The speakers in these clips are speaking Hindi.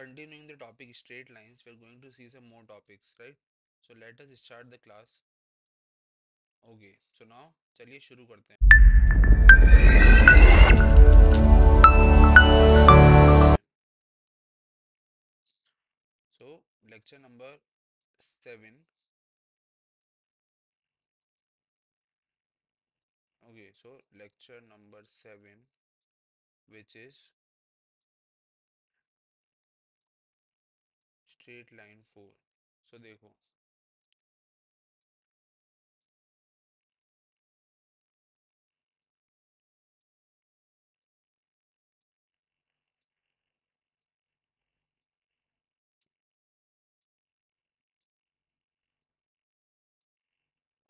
continuing the topic straight lines, we are going to see some more topics, right? So let us start the class. Okay, so now चलिए शुरू करते हैं. So lecture number 7. Okay, so lecture number 7, which is straight line 4. So देखो.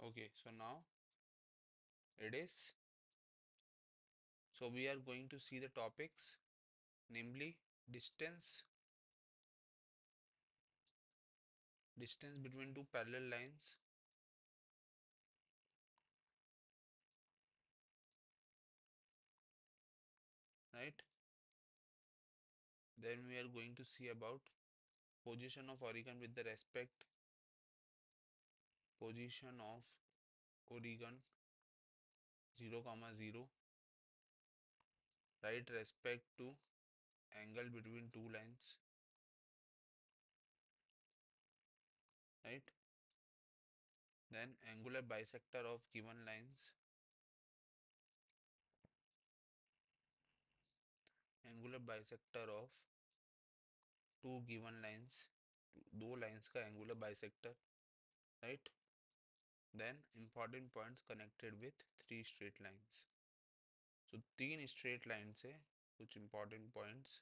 Okay, so now it is. So we are going to see the topics, namely distance, distance between two parallel lines, right? Then we are going to see about position of origin with the respect, position of origin 0 comma 0, right, respect to angle between two lines, right? Then angular bisector of given lines, angular bisector of two given lines, दो lines का angular bisector, right? Then important points connected with three straight lines. So तीन straight line से कुछ important points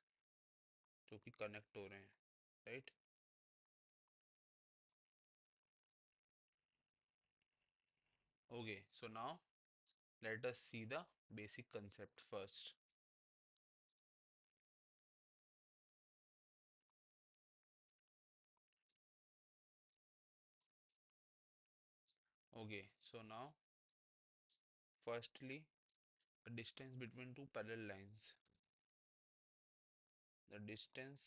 जो कि connect हो रहे हैं, right? Okay, so now let us see the basic concept first. Okay, so now firstly, the distance between two parallel lines. The distance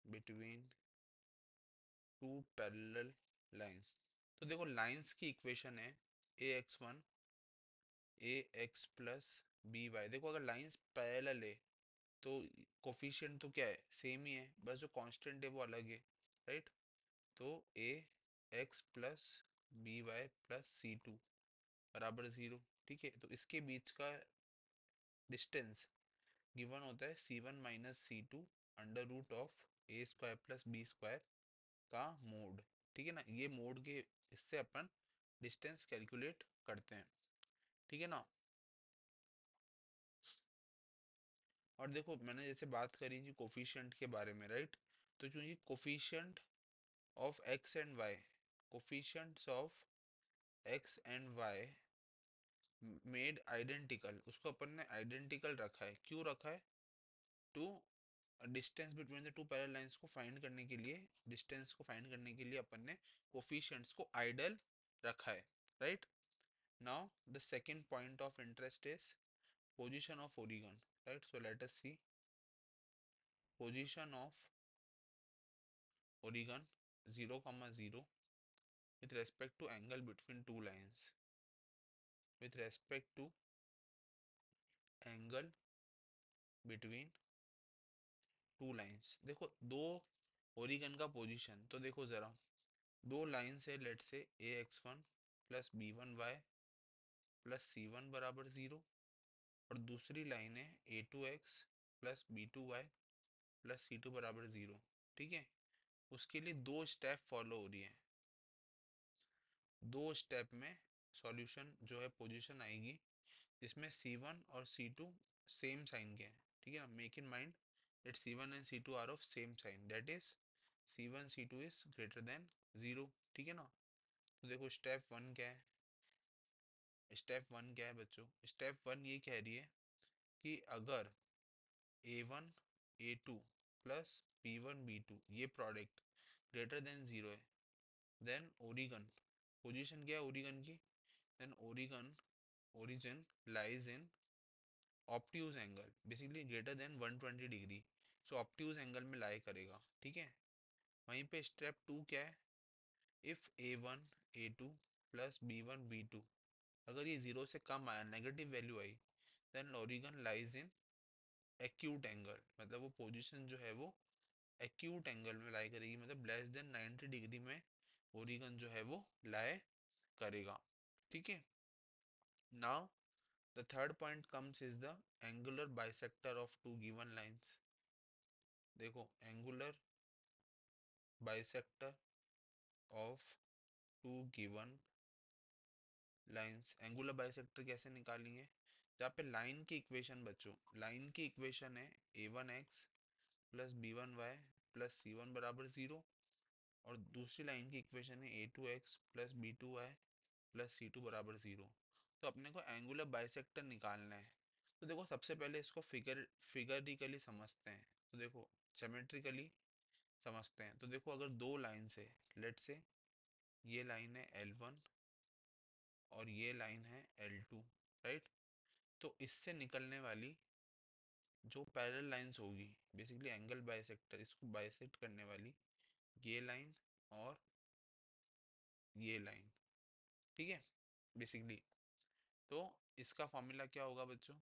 between two parallel lines. तो देखो लाइंस की इक्वेशन है ए एक्स वन ए एक्स प्लस बी वाई. देखो अगर लाइंस पैरेलल है तो कोफिशिएंट तो क्या है, सेम ही है, बस जो कांस्टेंट है वो अलग है, राइट? तो A X plus B Y plus C two बराबर जीरो. ठीक है, तो इसके बीच का डिस्टेंस गिवन होता है C one minus C two under root of A square plus B square का मोड. ठीक है ना, ये मोड के इससे अपन डिस्टेंस कैलकुलेट करते हैं. ठीक है ना. और देखो मैंने जैसे बात करी थी कोफिशिएंट के बारे में, राइट? तो क्योंकि coefficient of X and Y, coefficients of X and Y made identical, उसको अपन ने आइडेंटिकल रखा है. क्यों रखा है? To distance between the two parallel lines को फाइंड करने के लिए, डिस्टेंस को फाइंड करने के लिए अपन ने कोफिशिएंट्स को आइडल रखा है, right? Now the second point of interest is position of origin, right? So let us see position of origin 0 comma 0 with respect to angle between two lines, with respect to angle between two lines. देखो दो ओरिगन का पोजीशन तो देखो जरा, दो लाइन से लेट से A X one plus B one Y plus C one बराबर जीरो, और दूसरी लाइन है A two X plus B two Y plus C two बराबर जीरो. ठीक है, उसके लिए दो स्टेप फॉलो हो रही है. दो स्टेप में सॉल्यूशन जो है पोजीशन आएगी जिसमें C1 और C2 सेम साइन के हैं. ठीक है ना, make in mind that C1 and C2 are of same sign, that is C1 C2 is greater than zero. ठीक है ना. तो देखो स्टेप वन क्या है, स्टेप वन क्या है बच्चों? स्टेप वन ये कह रही है कि अगर A1 A2 plus B1 B2 ये प्रोडक्ट ग्रेटर देन जीरो है, देन ओरिगन, पोजीशन क्या है ओरिगन की? Then origin origin lies in obtuse angle, basically greater than 120 degree. So obtuse angle में लाई करेगा, ठीक है। वहीं पे स्टेप टू क्या है, if A1 A2 plus B1 B2, अगर ये जीरो से कम आया, नेगेटिव वैल्यू आई, then origin lies in acute angle, मतलब वो पोजीशन जो है वो एक्यूट एंगल में लाई करेगी, मतलब लेस देन 90 डिग्री में ओरिगन जो है वो लाई करेगा, ठीक है। Now the third point comes is the angular bisector of two given lines. देखो angular bisector of two given lines, angular bisector कैसे निकालेंगे, जहाँ पे लाइन की इक्वेशन बच्चों, लाइन की इक्वेशन है A1x plus B1y plus C1 बराबर जीरो, और दूसरी लाइन की इक्वेशन है A2x plus B2y plus C2 बराबर जीरो। तो अपने को एंगुलर बाइसेक्टर निकालना है। तो देखो सबसे पहले इसको फिगरिकली समझते हैं। तो देखो ज्योमेट्रिकली समझते हैं। तो देखो अगर दो लाइन से, लेट से ये लाइन है L1 और ये लाइन है L2, राइट। तो इससे निकलने वाली जो पैरेलल लाइंस होगी, बेसिकली एंगल बाइसेक्टर, इसको बाइसेक्ट करने वाली ये लाइन और ये लाइन, ठीक है बेसिकली। तो इसका फॉर्मूला क्या होगा बच्चों,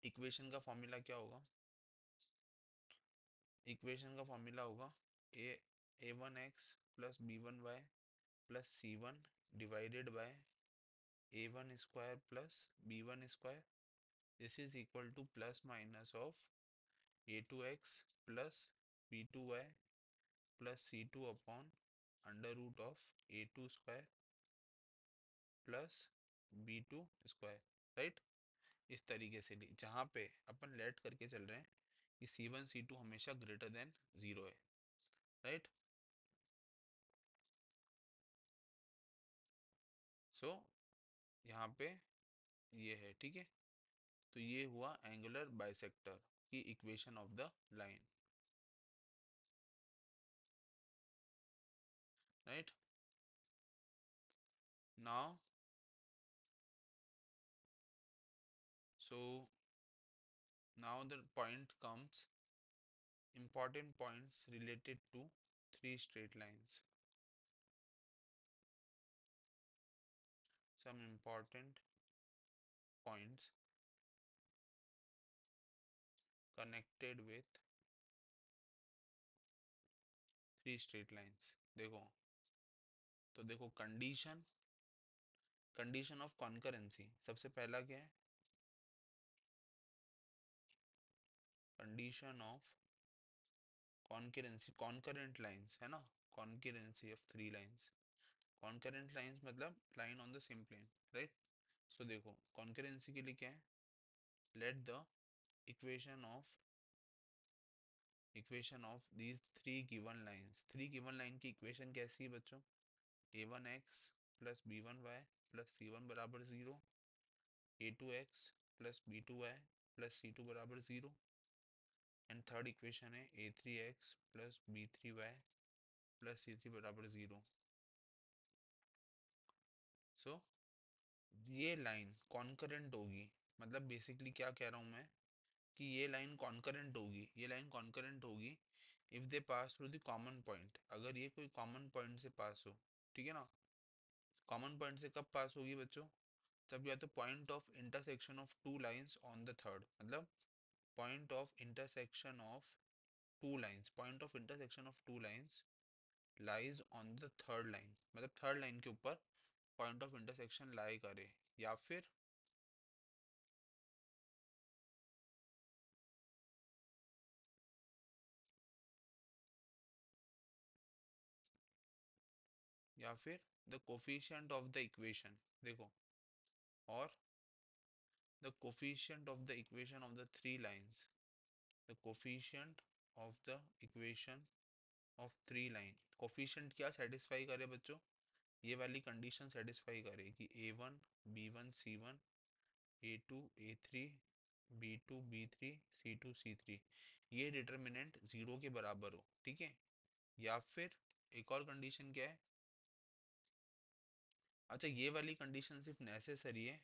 इक्वेशन का फॉर्मूला क्या होगा, इक्वेशन का फॉर्मूला होगा A1x plus B1y plus C1 divided by A1 square plus B1 square, this is equal to plus minus of A2x plus B2y plus C2 upon under root of A2 square plus B2 square, right. इस तरीके से ली, जहाँ पे अपन लेट करके चल रहे हैं कि C1 C2 हमेशा ग्रेटर देन जीरो है, राइट। सो यहाँ पे ये है, ठीक है। तो ये हुआ एंगुलर बाइसेक्टर की equation of the line, right. Now so now the point comes, important points related to three straight lines, some important points connected with three straight lines। देखो, तो देखो कंडीशन, कंडीशन ऑफ कॉन्करेंसी सबसे पहला क्या है, condition of concurrency, concurrent lines है ना, concurrency of three lines, concurrent lines मतलब line on the same plane, right. So देखो कॉन्करेंसी के लिए क्या है, let the equation of, equation of these three given lines, three given line की इक्वेशन कैसी है बच्चों, A1x plus B1y plus C1 बराबर zero, A2x plus B2y plus C2 बराबर जीरो, एंड थर्ड इक्वेशन है A3x plus B3y plus C3 बराबर जीरो। सो ये लाइन कॉन्करेंट होगी, मतलब बेसिकली क्या कह रहा हूँ मैं, कि ये लाइन कॉन्करेंट होगी, ये लाइन कॉन्करेंट होगी if they pass through the common point, अगर ये कोई कॉमन पॉइंट से पास हो, ठीक है ना। कॉमन पॉइंट से कब पास होगी बच्चों, जब या तो point of intersection of two lines on the third, मतलब point of intersection of two lines, point of intersection of two lines lies on the third line, मतलब थर्ड लाइन के ऊपर पॉइंट ऑफ इंटरसेक्शन लाई करे, या फिर the coefficient of the equation, देखो, और the coefficient of the equation of the three lines, the coefficient of the equation of three line, coefficient क्या सेटिस्फाई करे बच्चों, ये वाली कंडीशन सेटिस्फाई करे कि A1 B1 C1, A2 A3, B2 B3, C2 C3, ये डिटर्मिनेंट जीरो के बराबर हो, ठीक है। या फिर एक और कंडीशन क्या है, अच्छा ये वाली कंडीशन सिर्फ नेसेसरी है,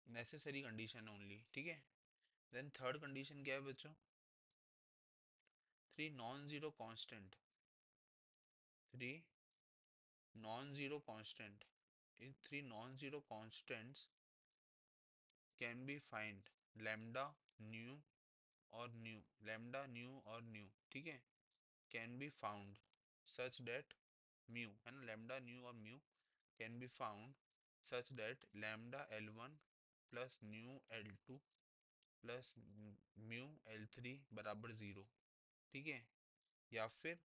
नेसेसरी कंडीशन है ओनली, ठीक है। देन थर्ड कंडीशन क्या है बच्चों, three non zero constant, three non zero constant, in three non zero constants can be find lambda new और न्यू, लैम्डा न्यू और न्यू, ठीक है, can be found such that mu, है ना, लैम्डा न्यू और mu can be found such that lambda L1 plus new L2 plus mu L3 बराबर ज़ीरो, ठीक है। या फिर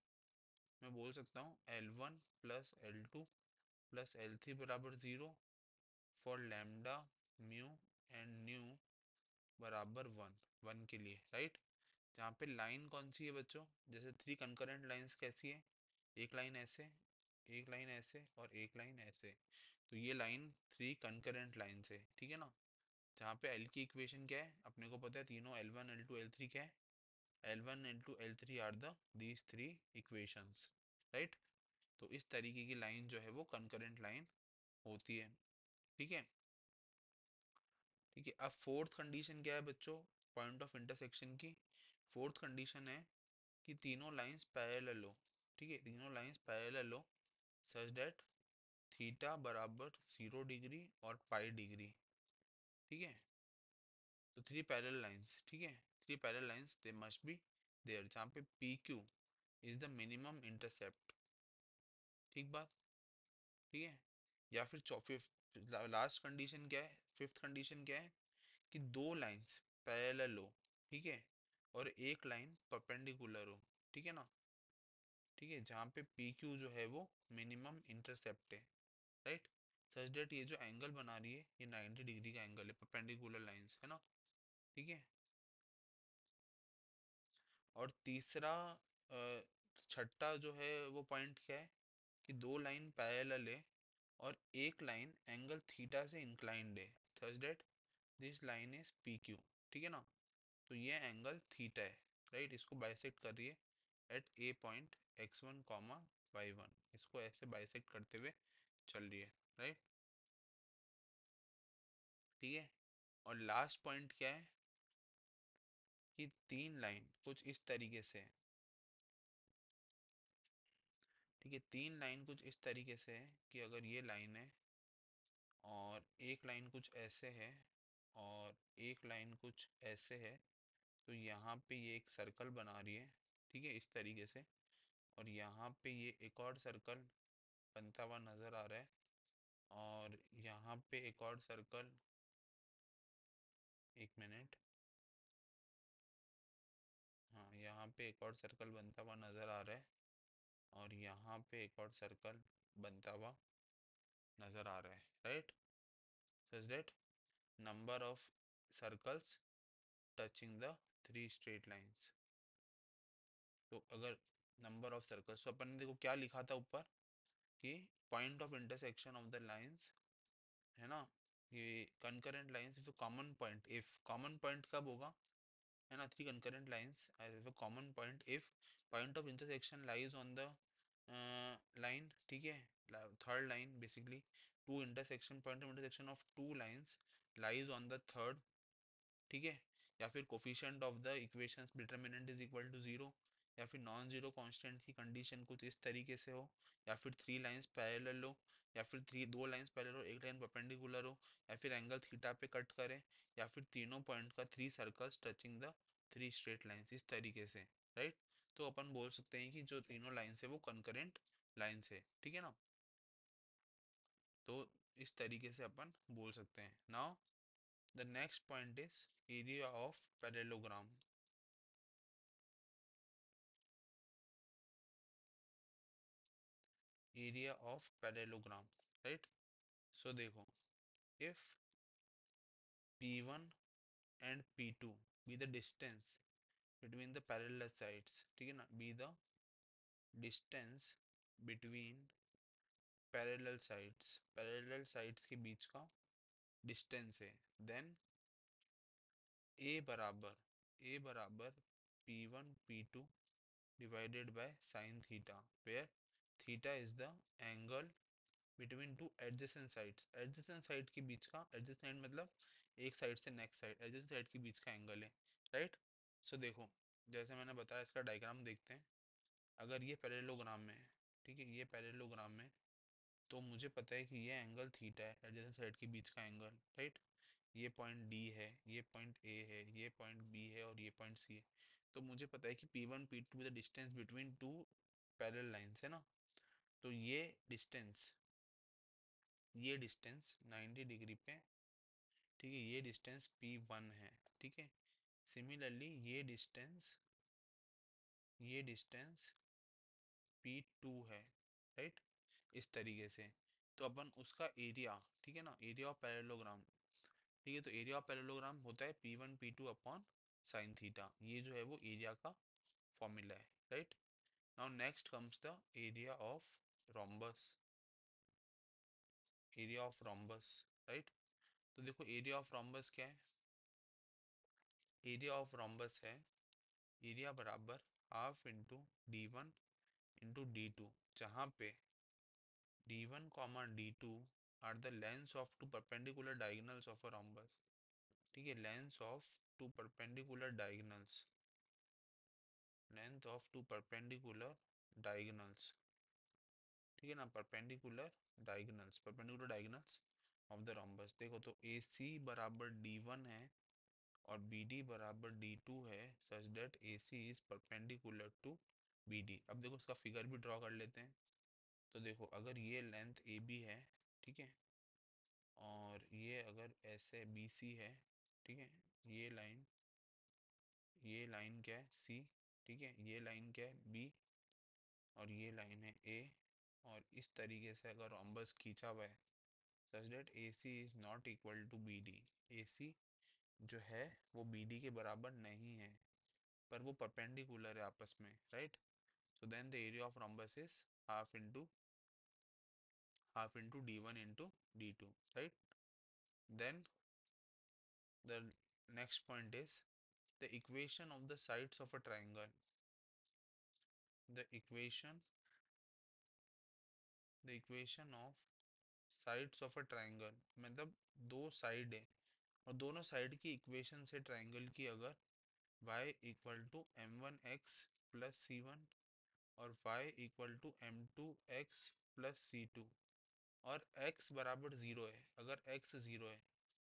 मैं बोल सकता हूँ L1 plus L2 plus L3 बराबर zero for lambda mu and new बराबर वन, वन के लिए, राइट। जहाँ पे लाइन कौन सी है बच्चों, जैसे थ्री कंकरेंट लाइंस कैसी है, एक लाइन ऐसे, एक लाइन ऐसे और एक लाइन ऐसे, तो ये लाइन थ्री कंकरेंट लाइन है, ठीक है ना। जहाँ पे एल की इक्वेशन क्या है अपने को पता है, तीनों L1 L2 L3 क्या है, L1 L2 L3 are the these three equations, right. तो इस तरीके की लाइन जो है वो कंकरेंट लाइन होती है, ठीक है। ठीक है, अब फोर्थ कंडीशन क्या है बच्चों, पॉइंट ऑफ इंटरसेक्शन की फोर्थ कंडीशन है कि तीनों लाइंस पैरेलल हो, ठीक है, तीनों लाइंस पैरेलल हो सच दैट थीटा बराबर 0 डिग्री और पाई डिग्री, ठीक है। तो थ्री पैरेलल लाइंस, ठीक है, three parallel lines they must be there जहाँ पे P Q is the minimum intercept, ठीक बात, ठीक है। या फिर फिफ्थ लास्ट कंडीशन क्या है, फिफ्थ कंडीशन क्या है कि दो लाइंस पैरेलल हो, ठीक है, और एक लाइन परपेंडिकुलर हो, ठीक है ना, ठीक है, जहाँ पे पी क्यू जो है वो मिनिमम इंटरसेप्ट है, राइट। सच डेट ये जो एंगल बना रही है ये 90 डिग्री का एंगल है, परपेंडिकुलर लाइंस है ना, ठीक है। और तीसरा छठा जो है वो पॉइंट क्या है कि दो लाइन पैरेलल है और एक लाइन एंगल थीटा से इंक्लाइंड है such that this line is P Q, ठीक है ना। तो ये एंगल थीटा है, राइट, इसको बाइसेक्ट कर रही है एट ए पॉइंट x1 कॉमा y1, इसको ऐसे बाइसेक्ट करते हुए चल रही है, राइट, ठीक है। और लास्ट पॉइंट क्या है कि तीन लाइन कुछ इस तरीके से है, ठीक है, तीन लाइन कुछ इस तरीके से है कि अगर ये लाइन है और एक लाइन कुछ ऐसे है और एक लाइन कुछ ऐसे है, तो यहाँ पे ये एक सर्कल बना रही है, ठीक है, इस तरीके से, और यहाँ पे ये एक और सर्कल बनता हुआ नज़र आ रहा है, और यहाँ पे एक और सर्कल, एक मिनट, हाँ यहाँ पे एक और सर्कल बनता हुआ नज़र आ रहा है, और यहाँ पे एक और सर्कल बनता हुआ नज़र आ रहा है, right. Such that number of circles touching the three straight lines, तो अगर नंबर ऑफ सर्कल्स, तो अपन ने देखो क्या लिखा था ऊपर कि point of intersection of the lines, है ना, ये concurrent lines if common point, if common point कब होगा, है ना, three concurrent lines have a common point if point of intersection lies on the line, ठीक है, third line basically, two intersection point of intersection of two lines lies on the third, ठीक है। या फिर coefficient of the equations determinant is equal to zero, या फिर नॉन जीरो कांस्टेंट की कंडीशन कुछ इस तरीके से हो, या फिर थ्री लाइंस पैरेलल हो, या फिर थ्री दो लाइंस पैरेलल हो एक लाइन परपेंडिकुलर हो, या फिर एंगल थीटा पे कट करे, या फिर तीनों पॉइंट का three circles touching the three straight lines, इस तरीके से, राइट। तो अपन बोल सकते हैं कि जो तीनों लाइंस है वो कंकरेंट लाइंस है, ठीक है ना। तो इस तरीके से अपन बोल सकते हैं। Now the next point is area of parallelogram, area of parallelogram, right. So देखो, if P1 and P2 be the distance between the parallel sides, ठीक है ना, be the distance between parallel sides के बीच का डिस्टेंस है, देन ए बराबर P1 P2 divided by sin theta, where theta is the angle between two adjacent sides, adjacent side के बीच का, एडजेसेंट मतलब एक साइड से नेक्स्ट साइड, एडजेसेंट साइड के बीच का एंगल है, राइट। सो देखो, जैसे मैंने बताया, इसका डायग्राम देखते हैं। अगर ये पैरेललोग्राम में है, ठीक है, ये पैरेललोग्राम में, तो मुझे पता है कि ये एंगल थीटा है, एडजेसेंट साइड के बीच का एंगल, राइट। ये पॉइंट डी है, ये पॉइंट ए है, ये पॉइंट बी है और ये पॉइंट सी है। तो मुझे पता है कि P1 P2 the distance between two parallel lines है ना। तो ये डिस्टेंस 90 डिग्री पे, ठीक है, ये डिस्टेंस P1 है, ठीक है। सिमिलरली ये डिस्टेंस P2 है, राइट, इस तरीके से। तो अपन उसका एरिया, ठीक है ना, एरिया ऑफ पैरेललोग्राम, ठीक है, तो एरिया ऑफ पैरेललोग्राम होता है P1 P2 upon sine theta. ये जो है वो एरिया का फॉर्मूला है, right. Now next comes the area of rhombus, area of rhombus, right. तो देखो एरिया ऑफ रोम्बस क्या है, एरिया ऑफ रोम्बस है एरिया बराबर half into D1 into D2, जहाँ पे D1 comma D2 are the lengths of two perpendicular diagonals of a rhombus, ठीक है, lengths of two perpendicular diagonals, length of two perpendicular diagonals, ठीक है ना, perpendicular diagonals of the rhombus. देखो तो AC बराबर D1 है और BD बराबर D2 है, such that AC is perpendicular to BD। अब देखो इसका फिगर भी ड्रॉ कर लेते हैं। तो देखो अगर ये लेंथ AB है, ठीक है, और ये अगर ऐसे BC है, ठीक है, ये लाइन क्या है C, ठीक है, ये लाइन क्या है B, और ये लाइन है A, और इस तरीके से अगर रोम्बस खींचा हुआ है such that AC is not equal to BD, AC जो है वो BD के बराबर नहीं है, पर वो परपेंडिकुलर है आपस में, right. So then the area of rhombus is half into D1 into D2, right. Then the next point is the equation of the sides of a triangle, the equation of sides of a triangle, मतलब दो साइड है और दोनों साइड की इक्वेशन से ट्रायंगल की अगर y equal to m1x plus c1 और y equal to m2x plus c2 और x बराबर ज़ीरो है, अगर x ज़ीरो है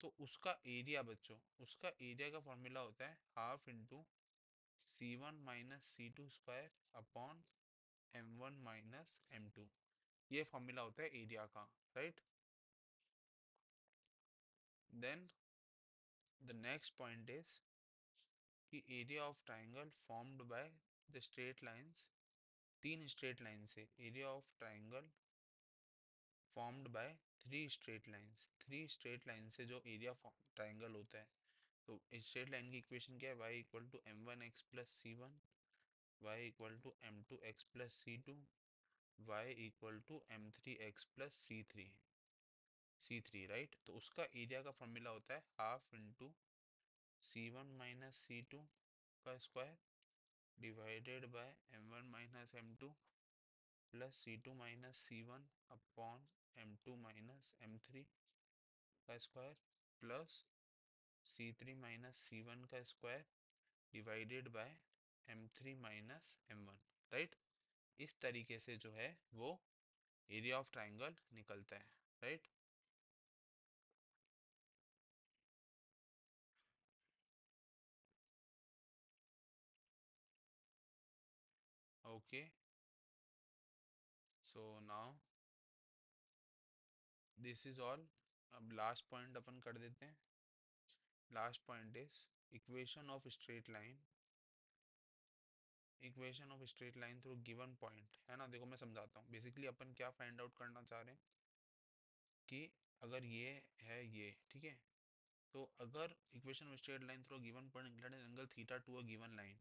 तो उसका एरिया बच्चों, उसका एरिया का फॉर्मूला होता है half into C1 minus C2 square upon M1 minus M2। ये फॉर्मूला होता है एरिया का, right. Then the next point is कि area of triangle formed by the straight lines, तीन स्ट्रेट लाइन से, area of triangle formed by three straight line से जो एरिया ट्राइंगल होता है। तो स्ट्रेट लाइन की इक्वेशन क्या है, y equal to m1x plus c1, y equal to m2x plus c2, y equal to m3x plus c3, right. तो उसका एरिया का फॉर्मूला होता है half into C1 minus C2 का square divided by M1 minus M2 plus C2 minus C1 upon M2 minus M3 का square plus C3 minus C1 का square divided by M3 minus M1, right. इस तरीके से जो है वो एरिया ऑफ ट्राइंगल निकलता है, right. Okay, so now this is all. अब लास्ट पॉइंट अपन कर देते हैं। Last point is equation of straight line, equation of straight line through given point, है ना। देखो मैं समझाता हूँ। बेसिकली अपन क्या फाइंड आउट करना चाह रहे हैं कि अगर ये है ये, ठीक है, तो अगर equation of straight line through given point inclined angle theta to a given line,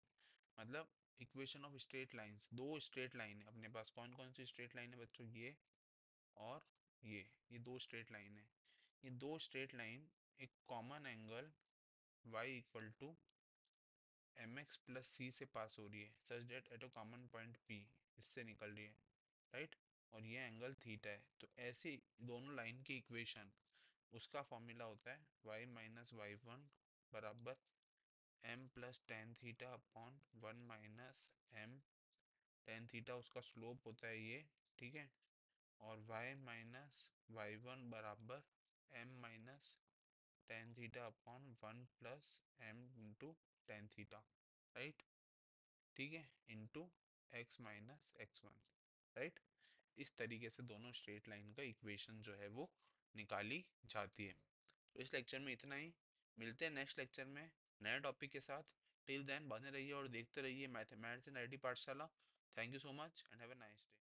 मतलब इक्वेशन ऑफ स्ट्रेट लाइंस, दो स्ट्रेट लाइन है अपने पास। कौन कौन सी स्ट्रेट लाइन है बच्चों, ये और ये दो स्ट्रेट लाइन है। ये दो स्ट्रेट लाइन एक common angle y equal to M X plus C से पास हो रही है such that at a common point P, इससे निकल रही है, राइट। और ये एंगल थीटा है। तो ऐसे दोनों लाइन की इक्वेशन उसका फॉर्मूला होता है y माइनस वाई वन बराबर m plus tan theta upon one minus m tan theta, उसका स्लोप होता है ये, ठीक है। और y माइनस वाई वन बराबर m minus tan theta upon one plus m into tan theta, right, ठीक है, into x minus x one, right. इस तरीके से दोनों स्ट्रेट लाइन का इक्वेशन जो है वो निकाली जाती है। तो इस लेक्चर में इतना ही, मिलते हैं नेक्स्ट लेक्चर में नए टॉपिक के साथ। टिल देन बने रहिए और देखते रहिए मैथमेटिक्स एंड आईटी पाठशाला। Thank you so much and have a nice day.